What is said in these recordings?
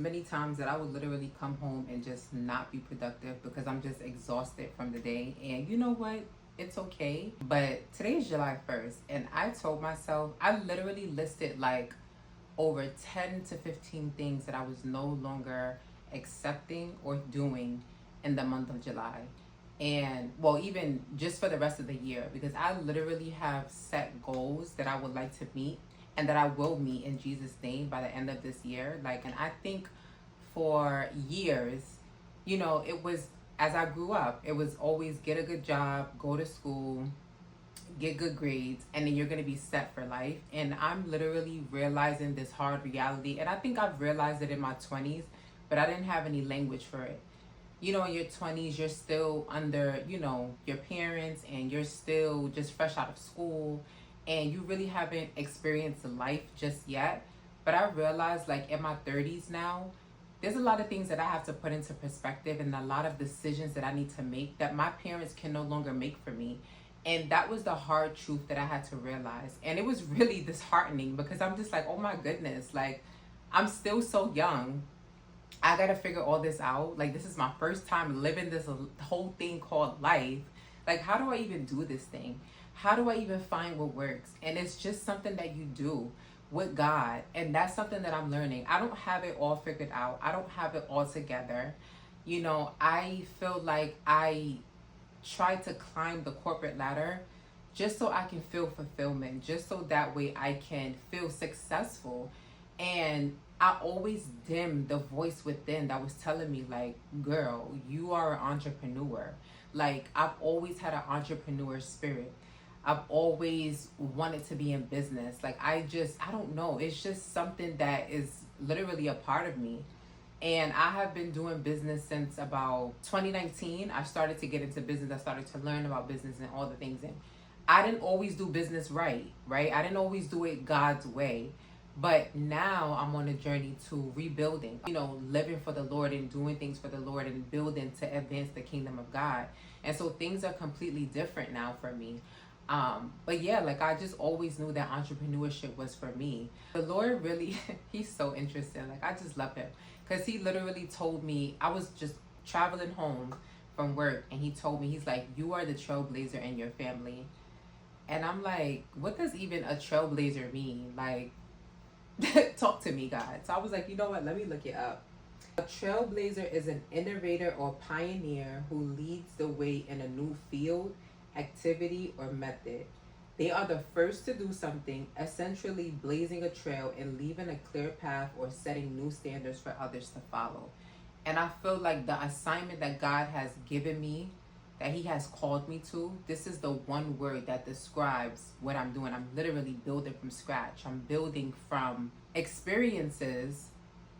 many times that I would literally come home and just not be productive because I'm just exhausted from the day. And you know what? It's okay. But today is July 1st, and I told myself, I literally listed like over 10 to 15 things that I was no longer accepting or doing in the month of July. And well, even just for the rest of the year, because I literally have set goals that I would like to meet and that I will meet in Jesus' name by the end of this year. Like, and I think for years, it was, as I grew up, it was always get a good job, go to school, get good grades, and then you're going to be set for life. And I'm literally realizing this hard reality. And I think I've realized it in my 20s, but I didn't have any language for it. In your 20s, you're still under, your parents, and you're still just fresh out of school, and you really haven't experienced life just yet. But I realized, like, in my 30s now, there's a lot of things that I have to put into perspective and a lot of decisions that I need to make that my parents can no longer make for me. And that was the hard truth that I had to realize. And it was really disheartening because I'm just like, oh my goodness, like, I'm still so young. I gotta figure all this out. Like, this is my first time living this whole thing called life. Like, how do I even do this thing? How do I even find what works? And it's just something that you do with God. And that's something that I'm learning. I don't have it all figured out. I don't have it all together. I feel like I try to climb the corporate ladder just so I can feel fulfillment, just so that way I can feel successful. And I always dim the voice within that was telling me, like, girl, you are an entrepreneur. Like, I've always had an entrepreneur spirit. I've always wanted to be in business. Like, I don't know. It's just something that is literally a part of me. And I have been doing business since about 2019. I started to get into business. I started to learn about business and all the things. And I didn't always do business right? I didn't always do it God's way. But now I'm on a journey to rebuilding, living for the Lord and doing things for the Lord and building to advance the kingdom of God. And so things are completely different now for me. But yeah, like, I just always knew that entrepreneurship was for me. The Lord really, he's so interesting. Like, I just love him because he literally told me, I was just traveling home from work, and he told me, he's like, you are the trailblazer in your family. And I'm like, what does even a trailblazer mean? Like, talk to me, God. So I was like, you know what? Let me look it up. A trailblazer is an innovator or pioneer who leads the way in a new field, activity, or method. They are the first to do something, essentially blazing a trail and leaving a clear path or setting new standards for others to follow. And I feel like the assignment that God has given me, that he has called me to, this is the one word that describes what I'm doing. I'm literally building from scratch. I'm building from experiences,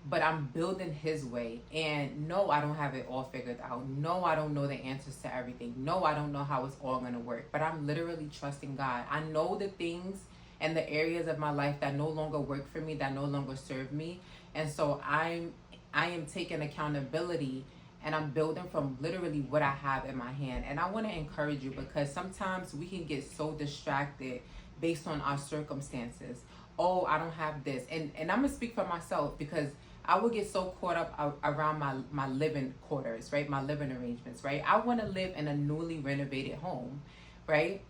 but I'm building his way. And no, I don't have it all figured out. No, I don't know the answers to everything. No, I don't know how it's all going to work, but I'm literally trusting God. I know the things and the areas of my life that no longer work for me, that no longer serve me. And so I am taking accountability, and I'm building from literally what I have in my hand. And I want to encourage you, because sometimes we can get so distracted based on our circumstances. Oh, I don't have this. And I'm going to speak for myself, because I would get so caught up around my living quarters, right? My living arrangements, right? I want to live in a newly renovated home, right?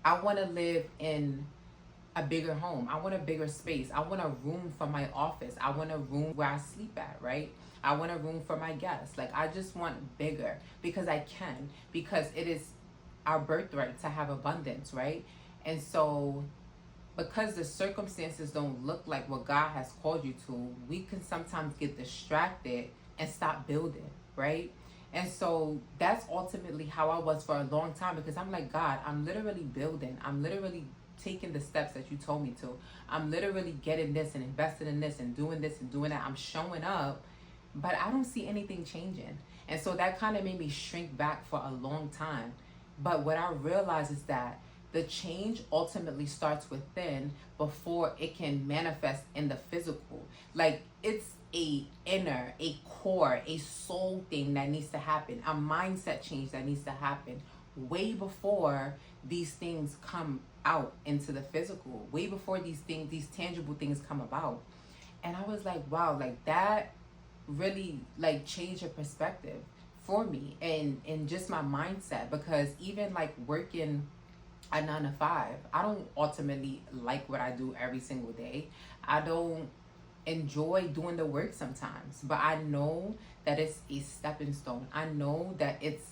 I want to live in a bigger home. I want a bigger space. I want a room for my office. I want a room where I sleep at, right? I want a room for my guests. Like, I just want bigger because I can, because it is our birthright to have abundance, right? And so, because the circumstances don't look like what God has called you to, we can sometimes get distracted and stop building, right? And so that's ultimately how I was for a long time, because I'm like, God, I'm literally building. I'm literally taking the steps that you told me to. I'm literally getting this and investing in this and doing this and doing that. I'm showing up, but I don't see anything changing. And so that kind of made me shrink back for a long time. But what I realized is that the change ultimately starts within before it can manifest in the physical. Like, it's a inner, a core, a soul thing that needs to happen, a mindset change that needs to happen way before these things come out into the physical, way before these tangible things come about. And I was like, wow, like, that really like change a perspective for me and just my mindset. Because even like working a 9 to 5, I don't ultimately like what I do every single day. I don't enjoy doing the work sometimes, but I know that it's a stepping stone. I know that it's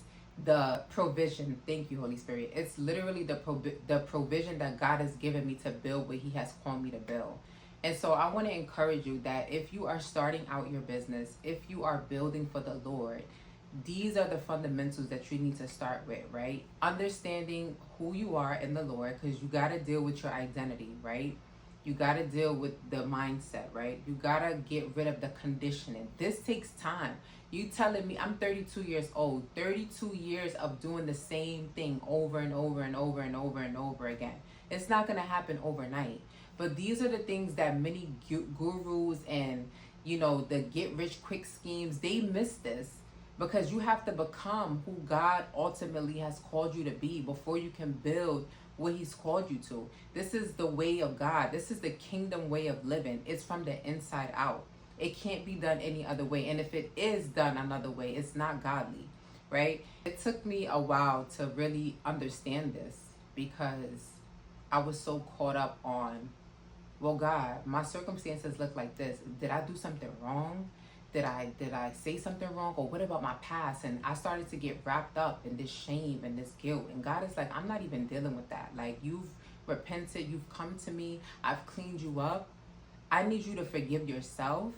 the provision. Thank you, Holy Spirit. It's literally the provision that God has given me to build what He has called me to build. And so I want to encourage you that if you are starting out your business, if you are building for the Lord, these are the fundamentals that you need to start with, right? Understanding who you are in the Lord, because you got to deal with your identity, right? You got to deal with the mindset, right? You got to get rid of the conditioning. This takes time. You telling me I'm 32 years old, 32 years of doing the same thing over and over and over and over and over again. It's not going to happen overnight. But these are the things that many gurus and, the get rich quick schemes, they miss this. Because you have to become who God ultimately has called you to be before you can build what He's called you to. This is the way of God. This is the kingdom way of living. It's from the inside out. It can't be done any other way. And if it is done another way, it's not godly, right? It took me a while to really understand this because I was so caught up on, well, God, my circumstances look like this. Did I do something wrong? Did I say something wrong? Or what about my past? And I started to get wrapped up in this shame and this guilt. And God is like, I'm not even dealing with that. Like, you've repented, you've come to me, I've cleaned you up. I need you to forgive yourself.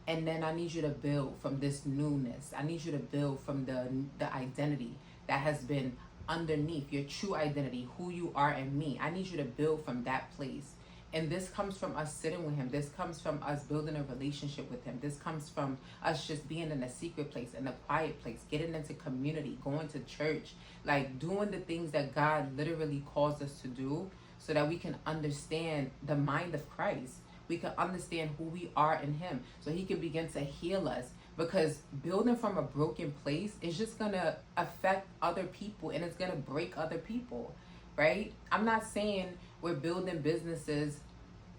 And then I need you to build from this newness. I need you to build from the identity that has been underneath your true identity, who you are in me. I need you to build from that place. And this comes from us sitting with Him. This comes from us building a relationship with Him. This comes from us just being in a secret place, in a quiet place, getting into community, going to church, like doing the things that God literally calls us to do so that we can understand the mind of Christ. We can understand who we are in Him so He can begin to heal us. Because building from a broken place is just going to affect other people and it's going to break other people, right? I'm not saying we're building businesses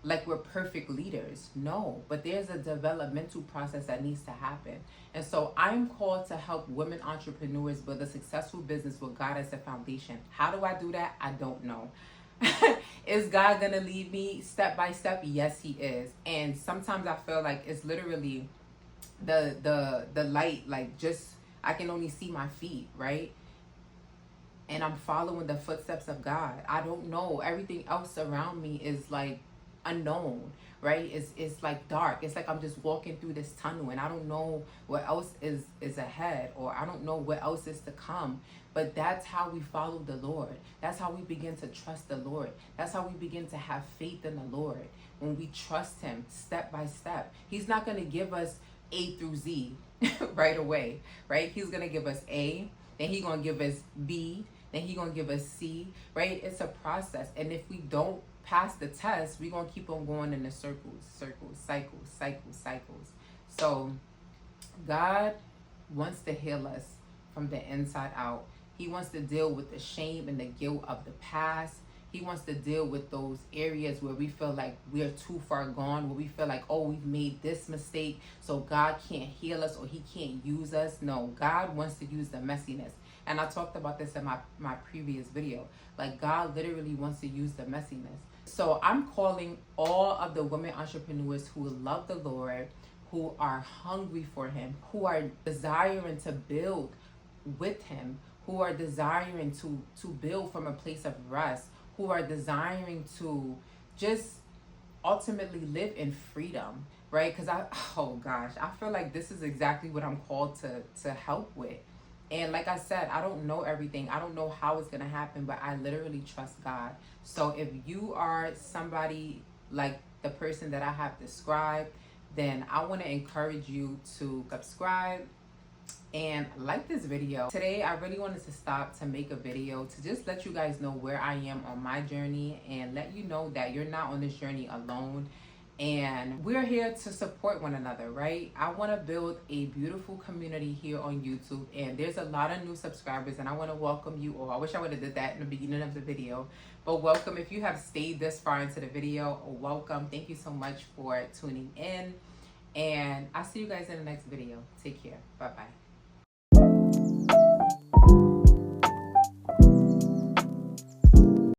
like we're perfect leaders. No, but there's a developmental process that needs to happen. And so I'm called to help women entrepreneurs build a successful business with God as a foundation. How do I do that? I don't know. Is God going to lead me step by step? Yes, He is. And sometimes I feel like it's literally the light, like just I can only see my feet, right? And I'm following the footsteps of God. I don't know. Everything else around me is like unknown, right? It's like dark. It's like I'm just walking through this tunnel and I don't know what else is ahead, or I don't know what else is to come. But that's how we follow the Lord. That's how we begin to trust the Lord. That's how we begin to have faith in the Lord. When we trust Him step by step. He's not going to give us A through Z right away, right? He's going to give us A, then He's going to give us B, then He's going to give us C, right? It's a process. And if we don't pass the test, we're going to keep on going in the circles, cycles. So God wants to heal us from the inside out. He wants to deal with the shame and the guilt of the past. He wants to deal with those areas where we feel like we are too far gone, where we feel like, oh, we've made this mistake, so God can't heal us or He can't use us. No, God wants to use the messiness. And I talked about this in my previous video. Like, God literally wants to use the messiness. So I'm calling all of the women entrepreneurs who love the Lord, who are hungry for Him, who are desiring to build with Him, who are desiring to build from a place of rest, who are desiring to just ultimately live in freedom, right? Because I feel like this is exactly what I'm called to help with. And like I said, I don't know everything. I don't know how it's going to happen, but I literally trust God. So if you are somebody like the person that I have described, then I want to encourage you to subscribe and like this video. Today, I really wanted to stop to make a video to just let you guys know where I am on my journey and let you know that you're not on this journey alone. And we're here to support one another, right? I want to build a beautiful community here on YouTube, and there's a lot of new subscribers, and I want to welcome you all. I wish I would have did that in the beginning of the video, but welcome. If you have stayed this far into the video, welcome. Thank you so much for tuning in. And I'll see you guys in the next video. Take care. Bye bye.